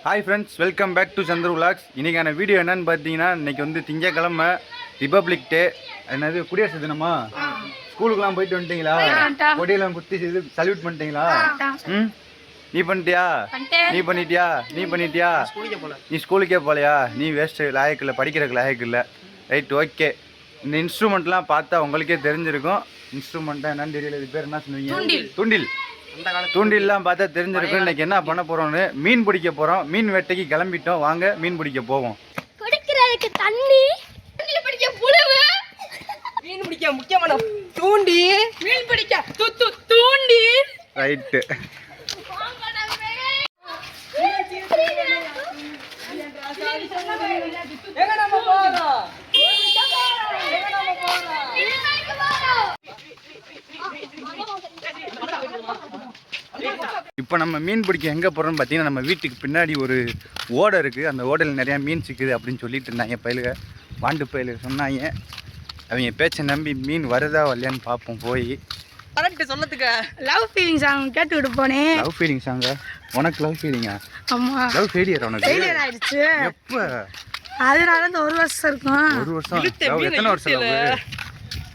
Hi friends, welcome back to Chandra vlogs. இன்றைக்கான video என்னன்னு பார்த்தீங்கன்னா, இன்றைக்கி வந்து திங்கக்கிழமை ரிபப்ளிக் டே. என்னது குடியரசு தினமா? ஸ்கூலுக்குலாம் போயிட்டு வந்துட்டீங்களா? கொடியெல்லாம் குத்தி இது சல்யூட் பண்ணிட்டீங்களா? நீ பண்ணிட்டியா? நீ பண்ணிட்டியா? நீ ஸ்கூலுக்கே போகலையா? நீ வேஸ்ட்டு, லாயக்கு இல்லை, படிக்கிறதுக்கு லாயக்கு இல்லை. Right, okay. இந்த இன்ஸ்ட்ருமெண்ட்லாம் பார்த்தா உங்களுக்கே தெரிஞ்சிருக்கும். இன்ஸ்ட்ருமெண்ட்டாக என்னன்னு தெரியல, இது பேர் என்ன சொல்லுவீங்க? தூண்டில். தூண்டில்லாம் பார்த்தா தெரிஞ்சிருக்கும். இன்னைக்கு என்ன பண்ண போறோம்னு, மீன் பிடிக்க போறோம். மீன் வேட்டைக்கு கிளம்பிட்டோம். வாங்க மீன் பிடிக்க போவோம். குடிக்கிறதுக்கு தண்ணி, மீன் பிடிக்க புழுவு, மீன் பிடிக்க முக்கியமான தூண்டி, மீன் பிடிக்க தூண்டி. ரைட்டு. இப்போ நம்ம மீன் பிடிக்க எங்கே போகிறோம்னு பார்த்தீங்கன்னா, நம்ம வீட்டுக்கு பின்னாடி ஒரு ஓடை இருக்குது. அந்த ஓடையில் நிறையா மீன் சிக்குது அப்படின்னு சொல்லிட்டு இருந்தாங்க பயிலுக, வாண்டு பயிலுக சொன்னாங்க. அவங்க பேச்சை நம்பி மீன் வருதா வரலையான்னு பார்ப்போம். போய் கரெக்ட் சொல்லத்துக்கு லவ் ஃபீலிங் சாங் கேட்டுக்கிட்டு போனேன். லவ் ஃபீலிங் சாங்கா? உனக்கு லவ் ஃபீலிங்கா? ஆமாம். லவ் ஃபெயிலியர் உனக்கு? ஃபெயிலியர் ஆயிடுச்சு. எப்போ? அதனால இந்த 1 வருஷம் இருக்கும். 1 வருஷம்? எத்தனை வருஷம் லவ்?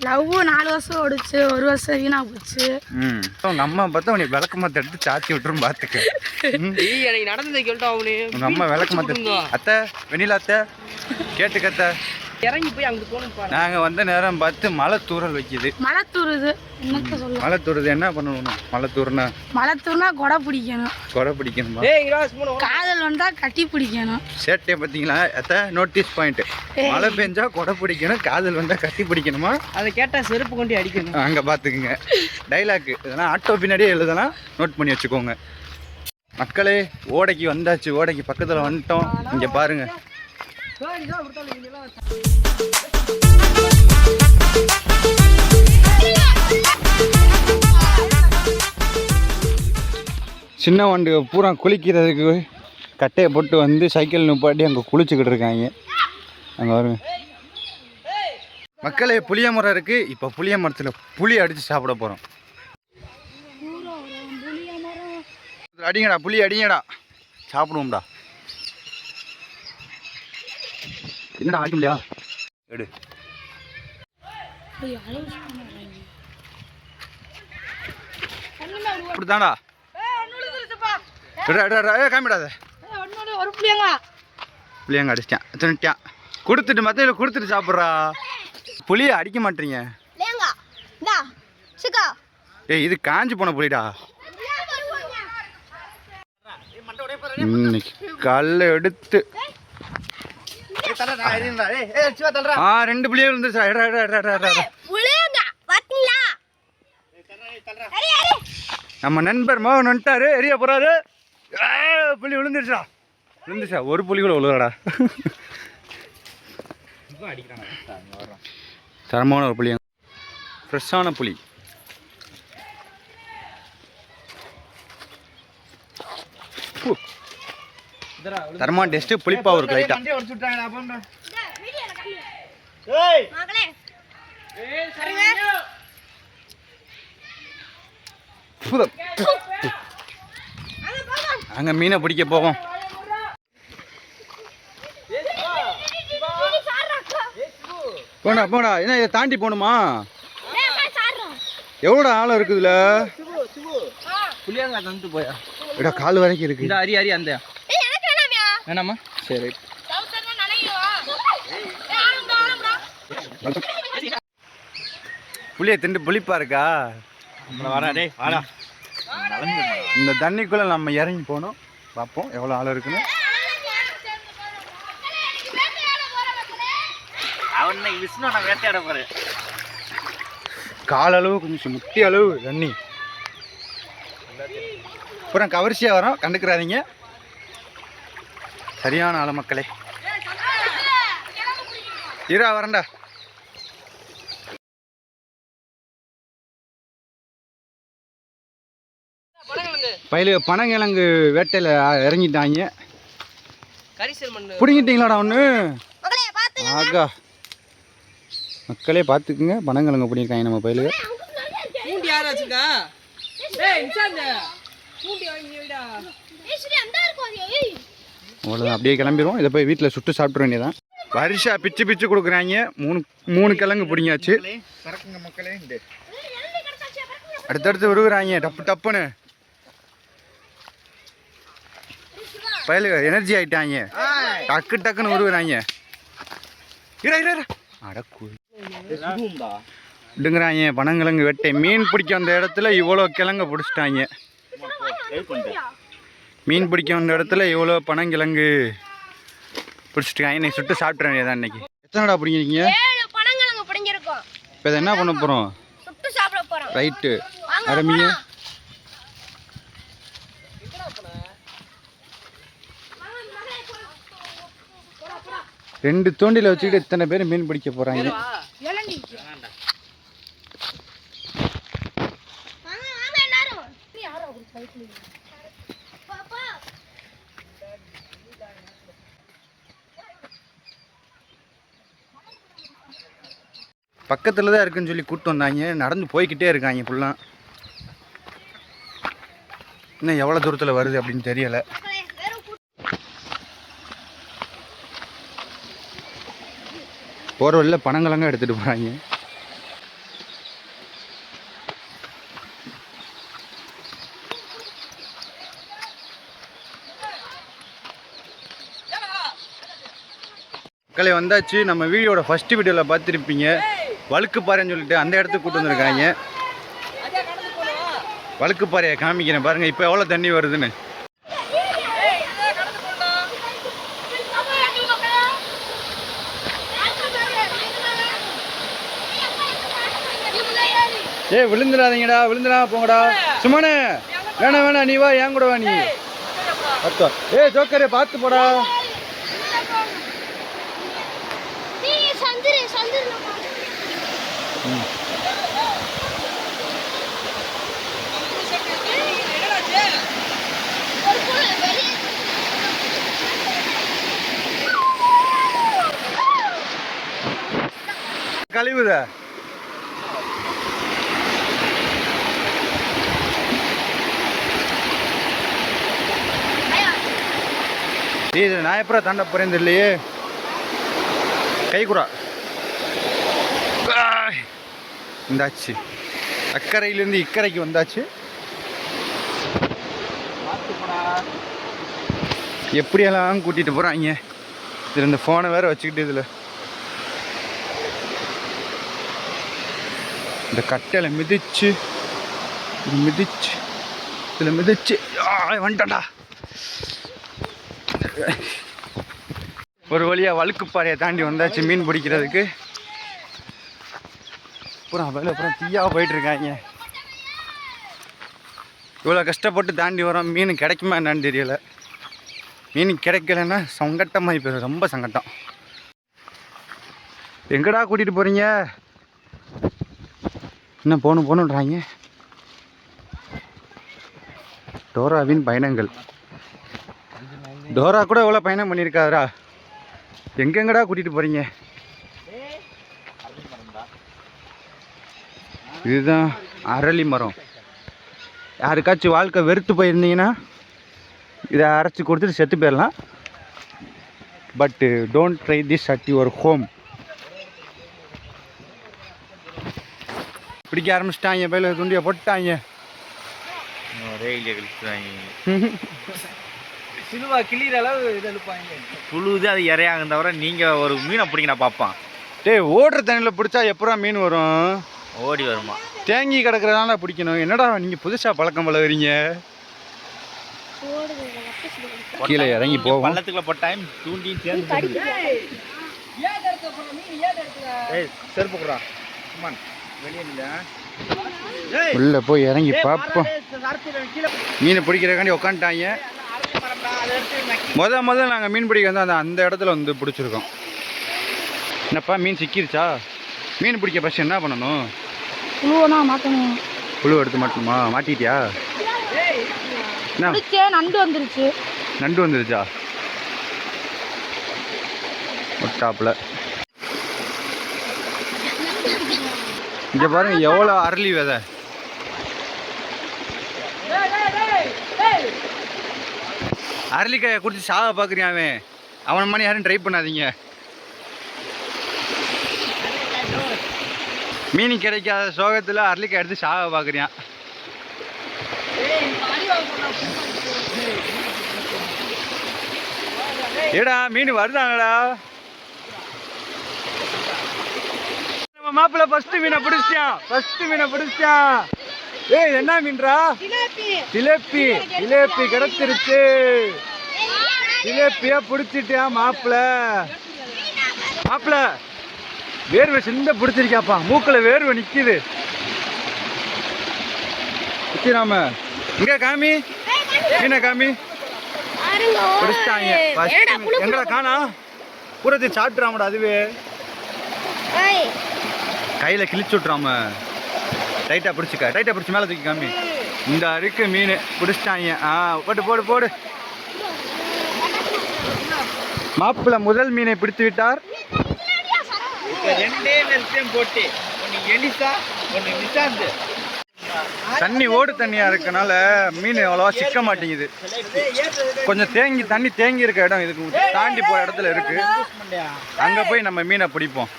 லவ் 4 வருஷம் ஓடிச்சு, 1 வருஷம் வீணா போச்சு. உங்க அம்மா பார்த்தா உனக்கு விளக்கு மாத்த எடுத்து சாத்தி விட்டுரும் பாத்துக்க. எனக்கு நடந்ததை கேட்டா அவனு உங்க அம்மா விளக்கு மாத்த அத்தை வெண்ணிலா அத்தை கேட்டுக்கத்த இறங்கி போய் அங்க போகணும். நாங்க வந்த நேரம் பார்த்து மழை தூறல் வைக்குது. மழை தூருது. என்னத்த சொல்ல? மழை தூருது. என்ன பண்ணணும்? மழை தூர்னா கொடை பிடிக்கணும். கொடை பிடிக்கணுமா? காதல் வந்தா கட்டி பிடிக்கணும். சேட்டை பார்த்தீங்களா அத்தை? Notice point. மழை பெஞ்சா கொடை பிடிக்கணும், காதல் வந்தா கட்டி பிடிக்கணுமா? அதை கேட்டா செருப்பு கொண்டு அடிக்கணும். அங்க பாத்துக்குங்க டைலாக். இதெல்லாம் ஆட்டோ பின்னாடியே எழுதலாம், நோட் பண்ணி வச்சுக்கோங்க மக்களே. ஓடைக்கு வந்தாச்சு, ஓடைக்கு பக்கத்துல வந்துட்டோம். இங்க பாருங்க. சின்ன வண்டு பூரா குளிக்கிறதுக்கு கட்டையை போட்டு வந்து சைக்கிள் நிப்பாட்டி அங்கே குளிச்சுக்கிட்டு இருக்காங்க. அங்கே வருங்க மக்களே. புளிய மரம் இருக்குது. இப்போ புளிய மரத்தில் புளி அடித்து சாப்பிட போகிறோம். அடிங்கடா, புளி அடிங்கடா, சாப்பிடுவோம்டா. என்னடா அடிக்க முடியா? எடு. அப்படித்தான்டா. காமிடாத. புளியங்க அடிச்சிட்டேன், தின்னுட்டேன். கொடுத்துட்டு மத்தையில கொடுத்துட்டு சாப்பிட்றா. புளியை அடிக்க மாட்டீங்க. ஏய், இது காஞ்சி போன புளிடா. இன்னைக்கு கல்ல எடுத்து 2 புளிய விழுந்துச்சா? நம்ம நண்பர் மோகன் வந்துட்டாரு, எரிய போறாரு. புளி விழுந்துச்சா? ஒரு புளி கூட விழுவாடா. தரமான ஒரு புளி, ஃப்ரெஷ்ஷான புளி. தரமான டேஸ்ட், புளிப்பா ஒரு லைட்டா. அங்க மீனை பிடிக்க போவோம். போடா. என்ன இதை தாண்டி போகணுமா? எவ்வளோ ஆழம் இருக்குதுல? புளியாங்க தந்து போயா? கால் வரைக்கும் இருக்கு. இந்த அரி அந்த வேணாமா? சரி. புளியை திண்டு புளிப்பா இருக்கா? இந்த தண்ணிக்குள்ள நம்ம இறங்கி போனோம். பார்ப்போம் எவ்வளோ ஆழம் இருக்குன்னு. கால அளவு, கொஞ்சம் முட்டி அளவு தண்ணி. அப்புறம் கவர்ச்சியாக வரோம், கண்டுக்கிறாதீங்க. சரியான ஆள மக்களே. இரா வரண்டா. பயில பனங்கிழங்கு வேட்டையில் இறங்கிட்டாங்க. பிடிங்கிட்டீங்களாடா ஒன்று? ஆகா மக்களே பார்த்துக்குங்க, பனங்கிழங்கு பிடிக்காங்க நம்ம பயிலுங்க. அவ்வளோதான், அப்படியே கிளம்பிடுவோம். இதை போய் வீட்டில் சுட்டு சாப்பிட்ற வேண்டியதான். வருஷா பிச்சு பிச்சு கொடுக்குறாங்க. மூணு கிழங்கு பிடிங்காச்சு. அடுத்தடுத்து விடுகிறாங்க டப்பு டப்புன்னு. பயலுக எனர்ஜி ஆயிட்டாங்க. டக்கு டக்குன்னு விடுகிறாங்க. விடுங்கிறாங்க பனங்கிழங்கு வெட்டை. மீன் பிடிக்க வந்த இடத்துல இவ்வளோ கிழங்கு பிடிச்சிட்டாங்க. மீன் பிடிக்க வந்த இடத்துல இவ்வளோ பனங்கிழங்கு பிடிச்சிட்டாங்க. இன்னைக்கு சுட்டு சாப்பிட்ற வேண்டியதான். இன்னைக்கு எத்தனைடா பிடிக்கிறீங்க? இப்போ இதை என்ன பண்ண போகிறோம்? ரைட்டு ஆரம்பிங்க. ரெண்டு தூண்டில வச்சுக்கிட்டு இத்தனை பேர் மீன் பிடிக்க போறாங்க. பக்கத்துல தான் இருக்குன்னு சொல்லி கூப்பிட்டு வந்தாங்க. நடந்து போய்கிட்டே இருக்காங்க ஃபுல்லாக. இன்னும் எவ்வளோ தூரத்தில் வருது அப்படின்னு தெரியலை. போகிற வழியில் பனங்கிழங்க எடுத்துகிட்டு போகிறாங்க. மக்களை வந்தாச்சு. நம்ம வீடியோட ஃபஸ்ட்டு வீடியோவில் பார்த்துருப்பீங்க. வழுக்குப்பாறைன்னு சொல்லிட்டு அந்த இடத்துக்கு கூப்பிட்டு வந்துருக்காங்க. வழுக்குப்பாறையை காமிக்கிறேன் பாருங்கள் இப்போ எவ்வளோ தண்ணி வருதுன்னு. விழுந்துடாதீங்கடா, விழுந்துடா போங்கடா. சும்மானே வேணாம் நீ வா, ஏன் கூட வா நீ. ஜோக்கரே பார்த்து போடா. கழிவுதா நான் எப்படா தாண்ட போறேன் இல்லையே. கைக்குறா இந்தாச்சு. அக்கறையிலேருந்து இக்கரைக்கு வந்தாச்சு. எப்படியெல்லாம் கூட்டிகிட்டு போகிறாங்க. இதில் இந்த ஃபோனை வேறு வச்சுக்கிட்டு இதில் இந்த கட்டையில் மிதிச்சு இதில் மிதிச்சு வந்துட்டா. ஒரு வழியாக வழுக்குப்பாறையை தாண்டி வந்தாச்சு மீன் பிடிக்கிறதுக்கு. அப்புறம் தீயாக போயிட்டுருக்காங்க. இவ்வளோ கஷ்டப்பட்டு தாண்டி வரோம். மீன் கிடைக்குமா என்னன்னு தெரியலை. மீன் கிடைக்கலன்னா சங்கட்டமாக போயிடும், ரொம்ப சங்கட்டம். எங்கடா கூட்டிகிட்டு போகிறீங்க? என்ன போகணுன்றாங்க. டோராவின் பயணங்கள். டோரா கூட எவ்வளோ பயணம் பண்ணியிருக்காரா. எங்கெங்கடா கூட்டிகிட்டு போகிறீங்க? இதுதான் அரளி மரம். யாருக்காச்சும் வாழ்க்கை வெறுத்து போயிருந்தீங்கன்னா இதை அரைச்சி கொடுத்துட்டு செத்து போயிடலாம். பட்டு don't try this at your home. பிடிக்க ஆரம்பிச்சிட்டாங்க. பயில துண்டியை போட்டாங்க. சிலுவா கிளியிற அளவு இது எழுப்பாங்க. புழுது அது இறையாங்க தவிர நீங்கள் ஒரு மீனை பிடிங்க நான் பார்ப்பான். ஓடுற தண்ணியில் பிடிச்சா எப்படா மீன் வரும்? ஓடி வருமா? தேங்கி கிடக்கிறதால பிடிக்கணும். என்னடா நீங்கள் புதுசாக பழக்கம் பழகுறீங்க. கீழே இறங்கி போவோம். பள்ளத்துக்குள்ள போட்ட டைம் தூண்டி சேர்ந்து செருப்பு குறா வெளியே உள்ள போய் இறங்கி பார்ப்போம். மீனை பிடிக்கிறக்காண்டி உக்காந்துட்டாங்க. முதல்ல நாங்கள் மீன் பிடிக்க வந்து அந்த இடத்துல வந்து பிடிச்சிருக்கோம். என்னப்பா மீன் சிக்கிருச்சா? மீன் பிடிக்க ஃபஸ்ட் என்ன பண்ணணும்? மாட்டணும். புழு எடுத்து மாட்டணுமா? மாட்டிட்டியா? நண்டு வந்துருச்சு. நண்டு வந்துருச்சா? ஒட்டாப்புல இங்க பாருங்க எவ்வளோ அரளி விதை. அரளிக்காயை குடிச்சு சாக பார்க்குறியான் அவன். அவன் மணி யாரும் ட்ரை பண்ணாதீங்க. மீன் கிடைக்காத சோகத்தில் அரளிக்காய் எடுத்து சாக பார்க்குறியான். ஏடா மீன் வருதாங்கடா. நம்ம மாப்பிள்ள ஃபர்ஸ்ட் மீனை பிடிச்சிட்டான். ஏய் என்ன மீன்டா? ஜிலேபி கிடைச்சிருச்சு. ஜிலேபியா பிடிச்சிட்டியா மாப்பிள்ள? வேர்வை சிந்த பிடிச்சிருக்காப்பா. மூக்கில் வேர்வை நிக்குது. குச்சிராம இங்க காமி மீனை காமி. பிடிச்சிட்டாங்க. எங்கடா காணா? பூரத்தை சாப்பிட்றாமடா. அதுவே கையில் கிழிச்சு விட்றாம. டைட்டாக பிடிச்சி மேலே தூக்கி காமி. இந்த இருக்கு மீன் பிடிச்சிட்டாங்க. போடு. மாப்பிள்ளை முதல் மீனை பிடித்து விட்டார். தண்ணி ஓடு தண்ணியா இருக்கனால மீன் அவ்வளவா சிக்க மாட்டேங்குது. கொஞ்சம் தண்ணி தேங்கி இருக்க இடம் இதுக்கு தாண்டி போற இடத்துல இருக்கு. அங்க போய் நம்ம மீனை பிடிப்போம்.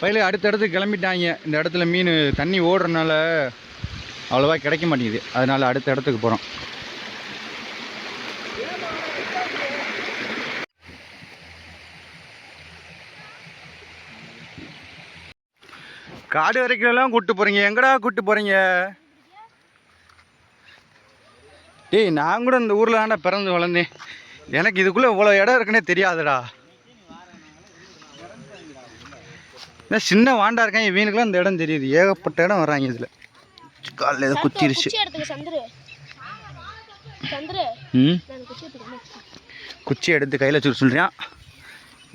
பயில அடுத்த இடத்துக்கு கிளம்பிட்டாங்க. இந்த இடத்துல மீன் தண்ணி ஓடுறதுனால அவ்வளோவா கிடைக்க மாட்டேங்குது. அதனால அடுத்த இடத்துக்கு போகிறோம். காடு வரைக்கும் கூப்பிட்டு போகிறீங்க. எங்கடா கூப்பிட்டு போகிறீங்க? டேய் நான் கூட இந்த ஊரில் தானே பிறந்து வளர்ந்தேன். எனக்கு இதுக்குள்ளே இவ்வளோ இடம் இருக்குன்னே தெரியாதுடா. சின்ன வாண்டா இருக்காங்க. வீணுக்குலாம் இந்த இடம் தெரியுது. ஏகப்பட்ட இடம் வர்றாங்க. இதில் காலையில் ஏதோ குத்திருச்சு. குச்சி எடுத்து கையில் வச்சு சொல்கிறான்.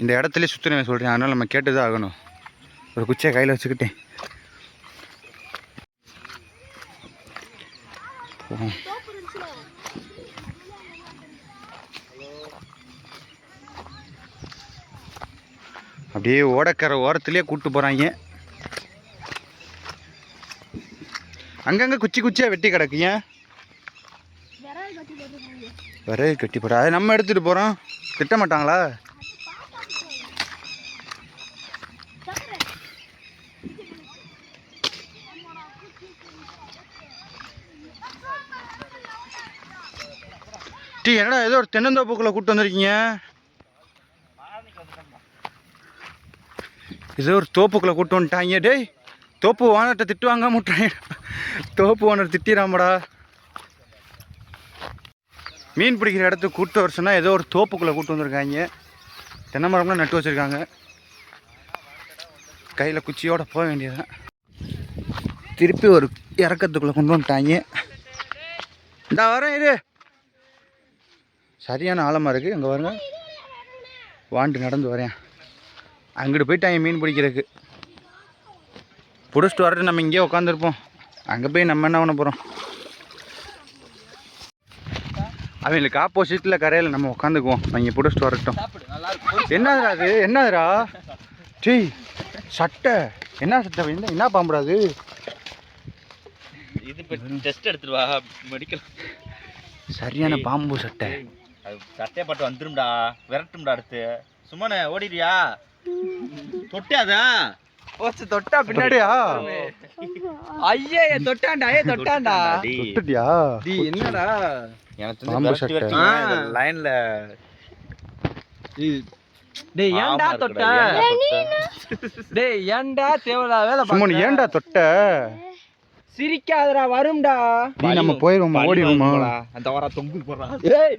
இந்த இடத்துல சுற்றுனேன் சொல்கிறேன். அதனால் நம்ம கேட்டு தான் ஆகணும். ஒரு குச்சியை கையில் வச்சுக்கிட்டேன். அப்படியே ஓடக்கரை ஓரத்துலேயே கூப்பிட்டு போகிறாங்க. அங்கங்கே குச்சியாக வெட்டி கிடக்குங்க. விறகு கட்டி போட அதை நம்ம எடுத்துகிட்டு போகிறோம். திட்ட மாட்டாங்களா? என்னடா ஏதோ ஒரு தென்னந்தோப்புக்குள்ளே கூப்பிட்டு வந்திருக்கீங்க. ஏதோ ஒரு தோப்புக்குள்ளே கூப்பிட்டு வந்துட்டாங்க. டேய் தோப்பு ஓனர்கிட்ட திட்டு வாங்க முட்டாங்க. தோப்பு ஓனர் திட்டிடாமடா. மீன் பிடிக்கிற இடத்துக்கு கூப்பிட்டு வர சொன்னால் ஏதோ ஒரு தோப்புக்குள்ளே கூப்பிட்டு வந்திருக்காங்க. தென்னை மரம்லாம் நட்டு வச்சுருக்காங்க. கையில் குச்சியோடு போக வேண்டியதுதான். திருப்பி ஒரு இறக்கத்துக்குள்ளே கொண்டு வந்துட்டாங்க. இந்த வரேன். இது சரியான ஆழமாக இருக்குது. அங்கே வருங்க வாண்டு நடந்து வரேன். அங்கிட்டு போயிட்டாங்க மீன் பிடிக்கிறதுக்கு. பிடிச்சிட்டு வரட்டு நம்ம இங்கேயே உட்காந்துருப்போம். அங்கே போய் நம்ம என்ன பண்ண போகிறோம்? அவங்களுக்கு ஆப்போசிட்டில் கரையில் நம்ம உட்காந்துக்குவோம். இங்கே பிடிச்சிட்டு வரட்டும். என்னதுடா அது? என்னதுடா? டேய் சட்டை. என்ன சட்டை? என்ன பாம்புடாது? இது டெஸ்ட் எடுத்துட்டு வா மெடிக்கல். சரியான பாம்பு சட்டை. சட்டையை பட்டு வந்துரும்டா. விரட்டும்டா. அடுத்து சும்மாண்ணே ஓடிடுறியா? தொட்டாதா? போச்சு தொட்டா பின்னாடியா? ஐயே தொட்டாண்டா. தொட்டுட்டியா? என்னடா எனக்கு பாம்பு சட்டை லைன்ல. டேய் ஏன்டா தொட்ட? டேய் ஏன்டா தேவலா வேலை சும்மா ஏன்டா தொட்ட? சிரிக்காதடா வரும்டா. நீ நம்ம போயிடுவோமா? ஓடிடுவோமா? அந்த வர தொங்கு போறா. ஏய்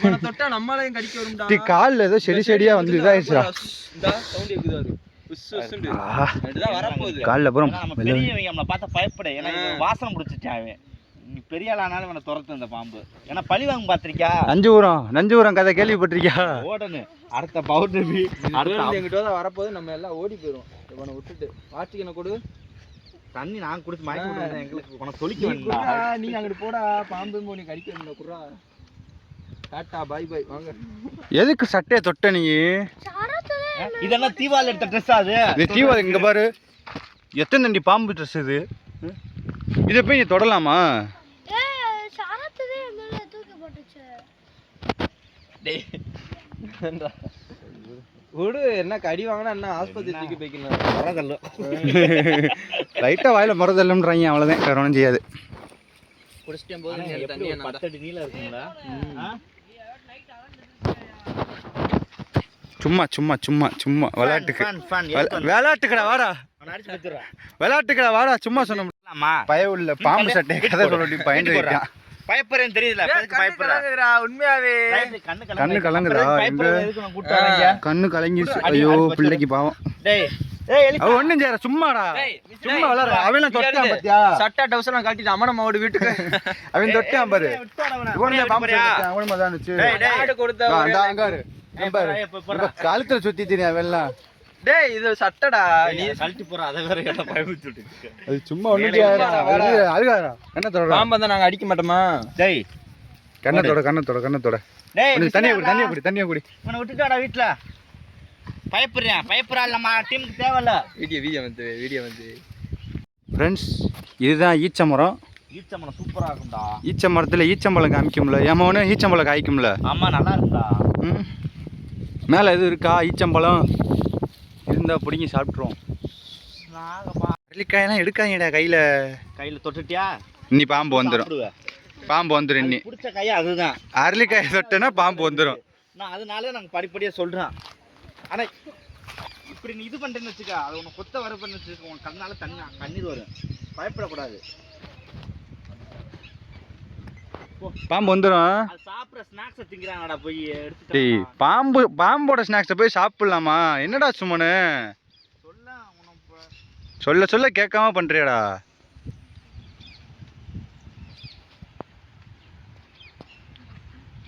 வர தொட்டா நம்மளையும் கடிக்க வரும்டா. டீ கால்ல ஏதோ செடியா வந்து இதாயிடுச்சுடா. இந்த சவுண்ட் கேக்குது. உஸ்ஸுன்னு அதுதான் வர போகுது. கால்ல போறோம். நம்ம பெரியவங்க நம்மள பார்த்தா பயப்பட. ஏன்னா வாசனை பிடிச்சிட்டான் அவன். நீ பெரிய ஆளானாலும் இவனை துரத்து அந்த பாம்பு. ஏன்னா பழி வாங்க பாத்திருக்கியா? நஞ்சூரம் கதை கேள்விப்பட்டிருக்கியா? ஓடனு அடுத்த பவுடரி அடுத்த எங்கிட்ட தான் வரப்போது. நம்ம எல்லாம் ஓடி போயிடும். இவனை விட்டுட்டு வாட்சிக்கனை கொடு. தண்ணி நான் குடிச்சு மயக்க விட்டுறேன். எங்களுக்கு உனக்கு தொளிக்க வேண்டாம். நீ அங்கிட்டு போடா. பாம்பு நீ கடிக்க வேண்டாம். குர்ரா டாட்டா பாய் பாய். வாங்க. எதுக்கு சட்டையை தொட்ட நீ? இதெல்லாம் தீபாவளி எடுத்த ட்ரெஸ். அது தீபாவளி. இங்க பாரு எத்தனை தண்டி பாம்பு ட்ரெஸ் இது. இதை போய் நீ தொடலாமா? டேய் விடு, என்ன கடி வாங்கினா என்ன ஆஸ்பத்திரி தூக்கி போய்க்கணும். வரதல்ல லைட்டாக வாயில் மறதல்லன்றாங்க, அவ்வளோதான், வேறு ஒன்றும் செய்யாது. குடிச்சிட்டே போது எப்படி ஒரு 10 அடி நீளம் இருக்குங்களா? சும்மா சும்மா சும்மா சும்மா விளையாட்டுக்கு விளையாட்டுக்கடா வாடா, விளையாட்டுக்கடா வாடா, சும்மா சொன்னோம்மா. பய உள்ள பாம்பு சட்டை கதை சொல்லி பயந்து வைக்கான். பயப்படுறேன்னு தெரியல, பயப்படுறா உண்மையாவே. கண்ணு கலங்குதா, கண்ணு கலங்கிடுச்சு. ஐயோ பிள்ளைக்கு பாவம். அவ ஒண்ணும் செய்யற, சும்மாடா சும்மா விளையாடுற. அவன் தொட்டான் பாத்தியா, சட்டை டவுசர் கட்டிட்டு அம்மன் மாவோட வீட்டுக்கு அவன் தொட்டான் பாரு. பாம்பு கழுத்துல சுத்தி தெரியும் வெள்ளம். டேய் இது சட்டடா, நீ கழட்டி போற, அதை வேற என்ன பயமுறுத்திட்டு அது சும்மா ஒண்ணு அழுகாதா. கண்ணத்தோட பாம்பு தான் நாங்க அடிக்க மாட்டோமா? டேய் கண்ணத்தோட கண்ணத்தோட கண்ணத்தோட தண்ணியை குடி, தண்ணியை குடி, தண்ணியை குடி. இவனை விட்டுட்டாடா வீட்டுல. பயப்படுறா இல்லம்மா, டீமுக்கு தேவையில்ல. வீடியோ வந்து ஃப்ரெண்ட்ஸ், இதுதான் ஈச்சமரம். ஈச்சம்பழம் சூப்பரா இருக்கும்டா. ஈச்ச மரத்துல ஈச்சம்பழம் காமிக்கும்ல, ஏமாவனு ஈச்சம்பழம் காய்க்கும்ல. ஆமா நல்லா இருக்கும்டா. மேலே எதுவும் இருக்கா ஈச்சம்பழம் இருந்தா பிடிங்கி சாப்பிட்ருவோம். அரளிக்காயெல்லாம் எடுக்காதீங்கடா கையில் தொட்டுட்டியா, இன்னி பாம்பு வந்துடும். பாம்பு வந்துடும் இன்னி. பிடிச்ச கையா அதுதான். அரளிக்காயை தொட்டேன்னா பாம்பு வந்துடும். நான் அதனால நாங்கள் படிப்படியாக சொல்கிறேன். ஆனால் இப்படி நீ இது பண்ணுறேன்னு வச்சுக்கா, அது உனக்கு கொத்த வர பண்ணு வச்சுக்க, உன் கண்ணால கண்ணீர் வரும். பயப்படக்கூடாது, பாம்பு வந்துடும். அது சாப்பிட்ற ஸ்நாக்ஸை திங்கிறாங்கடா, போய் டேய் பாம்போட ஸ்நாக்ஸை போய் சாப்பிடலாமா? என்னடா சும்மனு சொல்ல சொல்ல கேட்காம பண்றியாடா.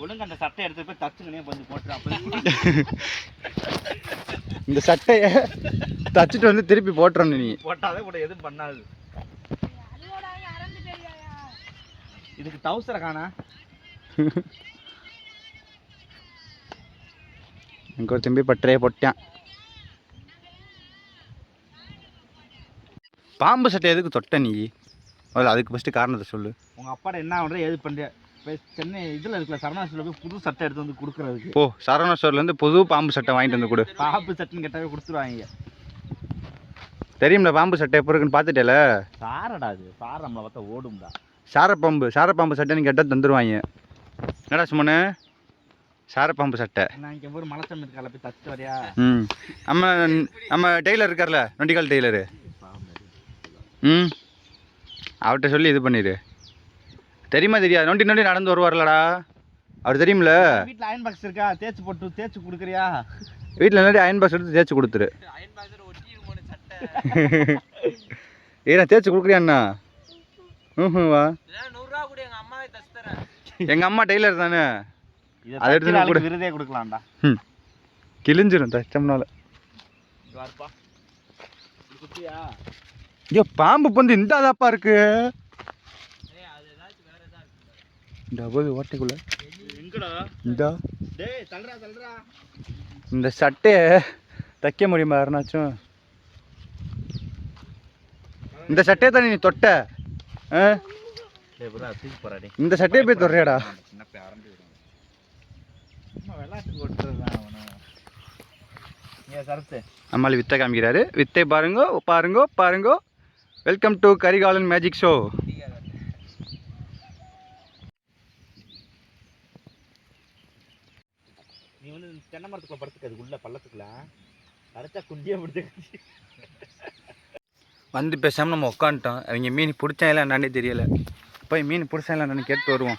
ஒழுங்கு அந்த சட்டை எடுத்து போய் தச்சுங்கனே வந்து போட்டுறான். இந்த சட்டையை தச்சுட்டு வந்து திருப்பி போட்டுறோம். நீ போட்டாலே கூட எதுவும் பண்ணாது. இதுக்கு டவுசரை காணா. எனக்கு ஒரு தம்பி பட்டறையை போட்டான். பாம்பு சட்டை எதுக்கு தொட்ட நீ? அதுக்கு ஃபஸ்ட்டு காரணத்தை சொல்லு. உங்கள் அப்பாட என்ன பண்ணுற, எது பண்ணுற? இப்போ சென்னை இதில் இருக்கிற சரவணா ஸ்டோரில் போய் புது சட்டை எடுத்து வந்து கொடுக்குறதுக்கு. ஓ, சரவணா ஸ்டோர்லேருந்து புது பாம்பு சட்டை வாங்கிட்டு வந்து கொடு. பாம்பு சட்டைன்னு கேட்டாவே கொடுத்துருவாங்க. தெரியும்ல பாம்பு சட்டை எப்போ இருக்குன்னு பார்த்துட்டேல. சாரடா அது, சார நம்மளை பார்த்தா ஓடும்டா. சாரப்பாம்பு சட்டைன்னு கேட்டால் தந்துடுவாங்க. என்னடா சும்மனு, சாரப்பாம்பு சட்டை. நான் இங்கே ஒரு மலைச்சம் இருக்கால, போய் தச்சுட்டு வரையா? நம்ம டெய்லர் இருக்கார்ல, நொண்டிக்கால் டெய்லரு. அவர்கிட்ட சொல்லி இது பண்ணிடு. தெரியுமா தெரியாது? நொண்டி நடந்து வருவார்லடா, அவர் தெரியும்ல. வீட்டில் அயன் பாக்ஸ் இருக்கா, தேய்ச்சி கொடுக்குறியா? வீட்டில் இல்லாட்டி அயன் பாக்ஸ் எடுத்து தேய்ச்சி கொடுத்துரு. ஏன்னா தேய்ச்சி கொடுக்குறியாண்ணா? வா, எங்க அம்மா டெய்லர் தானே, அதை எடுத்து விருதே கொடுக்கலாம்டா. கிழிஞ்சிரும் தச்சம்னால. ஐயோ பாம்பு வந்து இந்த அதாப்பா இருக்கு. ஓட்டைக்குள்ள இந்த சட்டையை தைக்க முடியுமா யாருனாச்சும்? இந்த சட்டையை தானே நீ தொட்ட? இந்த சட்டையை போய் தொடுறியாடா? நம்மள வித்தை காமிக்கிறாரு. வித்தை பாருங்கோ பாருங்கோ பாருங்கோ. Welcome to Karikalan magic show. நீ வந்து தென்னை மரத்துக்குள்ள படுத்துக்க, உள்ள பள்ளத்துக்குள்ள அரைச்சா குண்டியா படுத்து வந்து பேசாமல் நம்ம உட்காந்துட்டோம். அவங்க மீன் பிடிச்சாங்களா என்னன்னே தெரியல. போய் மீன் பிடிச்சாங்களா என்னன்னு கேட்டு வருவோம்.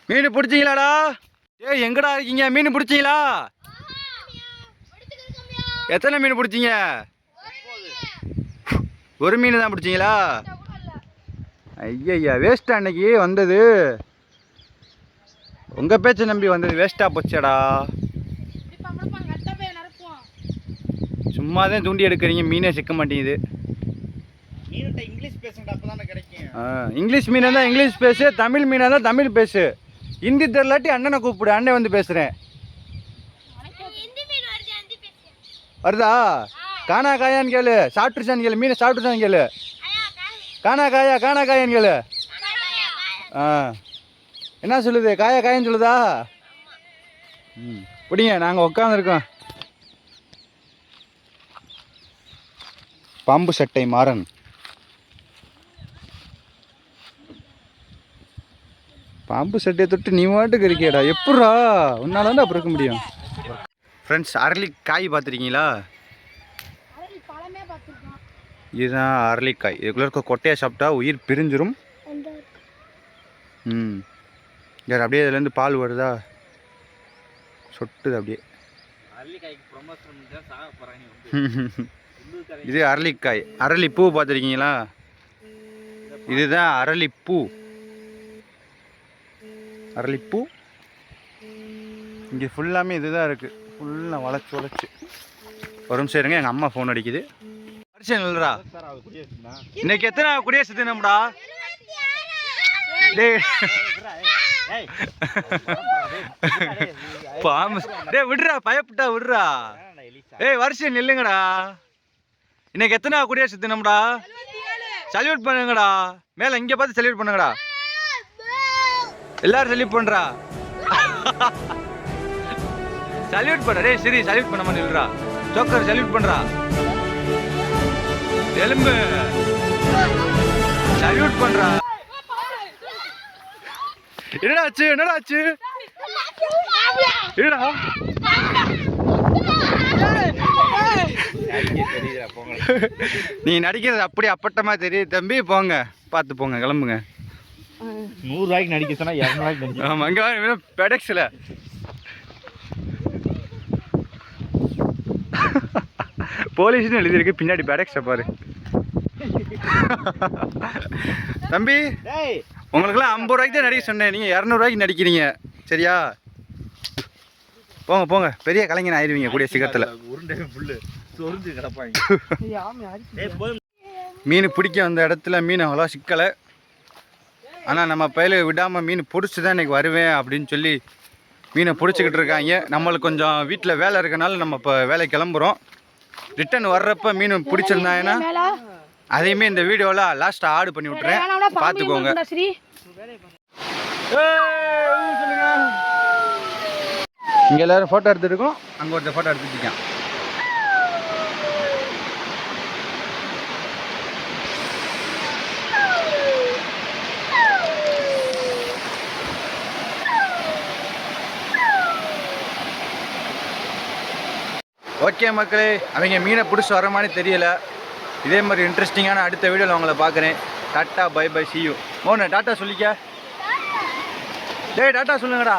மீன் பிடிச்சிங்களாடா? ஏய் எங்கடா இருக்கீங்க? மீன் பிடிச்சிங்களா? எத்தனை மீன் பிடிச்சிங்க? ஒரு மீன் தான் பிடிச்சிங்களா? ஐயா வேஸ்டா அன்னைக்கு வந்தது. உங்கள் பேச்சை நம்பி வந்தது வேஸ்ட்டாக போச்சேடா. சும்மா தான் தூண்டி எடுக்கிறீங்க, மீனே சிக்க மாட்டேங்குது. இங்கிலீஷ் மீனாக இருந்தால் இங்கிலீஷ் பேசு, தமிழ் மீனாக இருந்தால் தமிழ் பேசு. ஹிந்தி தெரியலாட்டி அண்ணனை கூப்பிடு, அண்ணன் வந்து பேசுகிறேன். வருதா? காணா காயான்னு கேளு, சாப்பிட்டுருச்சான்னு கேளு, மீனை சாப்பிட்டுருச்சான்னு கேளு. காணா காயான்னு கேளு. என்ன சொல்லுது? காயன்னு சொல்லுதா? ம் பிடிங்க, நாங்கள் உட்காந்துருக்கோம். பாம்பு சட்டை மாறன். பாம்பு சட்டையை தொட்டு நீ வாட்டுக்கு இருக்கியடா. எப்பட்றா உன்னால தான் அப்படி இருக்க முடியும்? ஃப்ரெண்ட்ஸ், அரளிக்காய் பார்த்துருக்கீங்களா? இதுதான் அரளிக்காய். இதுக்குள்ளே இருக்க கொட்டையை சாப்பிட்டா உயிர் பிரிஞ்சிரும். ம் யார் அப்படியே இதுலேருந்து பால் வருதா, சொட்டுது அப்படியே. இது அரளிக்காய். அரளிப்பூ பார்த்துருக்கீங்களா? இதுதான் அரளிப்பூ. அரளிப்பூ இங்கே ஃபுல்லாமே இதுதான் இருக்குது. ஃபுல்லாக வளைச்சு ஒரு நிமிஷம் இருங்க, எங்கள் அம்மா ஃபோன் அடிக்குது. வருஷம் இல்லைடா, இன்னைக்கு எத்தனை குடியரசு தினம்டா? டே பாம்பு டே விடுறா, பயப்பட்டா விடுறா. ஏய் வருஷம் நில்லுங்கடா. இன்னைக்கு எத்தனை குடியரசு தினம்டா? சல்யூட் பண்ணுங்கடா. மேல இங்க பார்த்து சல்யூட் பண்ணுங்கடா. எல்லாரும் சல்யூட் பண்றா. சல்யூட் பண்ண. டேய் சரி சல்யூட் பண்ண மாதிரி இல்லடா. ஜோக்கர் சல்யூட் பண்றா. எலும்பு சல்யூட் பண்றா. என்னடா ஆச்சு? என்னடா ஆச்சு? என்னடா நீ நடிக்கிறது அப்படி அப்பட்டமா தெரியுது தம்பி. போங்க, பார்த்து போங்க, கிளம்புங்க. 100 ரூபாய்க்கு நடிக்க சொன்னா 200 ரூபாய்க்கு நடிக்க. ஆமாம், அங்கே பெடெக்ஸில் போலீஸ்னு எழுதியிருக்கு, பின்னாடி பெடெக்ஸை பாரு. தம்பி உங்களுக்குலாம் 50 ரூபாய்க்கு தான் நடிக்க சொன்னேன், நீங்கள் 200 ரூபாய்க்கு நடிக்கிறீங்க. சரியா? போங்க போங்க, பெரிய கலைஞன் ஆயிடுவீங்க கூடிய சீக்கிரத்தில். மீன் பிடிக்க வந்த இடத்துல மீன் அவ்வளோ சிக்கலை. ஆனால் நம்ம பயில விடாமல் மீன் பிடிச்சி தான் இன்றைக்கி வருவேன் அப்படின்னு சொல்லி மீனை பிடிச்சிக்கிட்டு இருக்காங்க. நம்மளுக்கு கொஞ்சம் வீட்டில் வேலை இருக்கனால நம்ம இப்போ வேலை கிளம்புறோம். ரிட்டன் வர்றப்ப மீன் பிடிச்சிருந்தாங்கன்னா அதையுமே இந்த வீடியோவில் லாஸ்ட்டாக ஆட் பண்ணி விட்றேன், பார்த்துக்கோங்க. இங்கே எல்லோரும் ஃபோட்டோ எடுத்துருக்கோம். அங்கே ஒருத்தர் ஃபோட்டோ எடுத்துருக்கேன். ஓகே மக்களே, அவங்க மீனை பிடிச்சி வர மாதிரி தெரியல. இதே மாதிரி இன்ட்ரெஸ்டிங்கான அடுத்த வீடியோவில் உங்களை பார்க்குறேன். Tata bye bye, see you. மோனே டாட்டா சொல்லிக்க. டேய் டாட்டா சொல்லுங்கடா.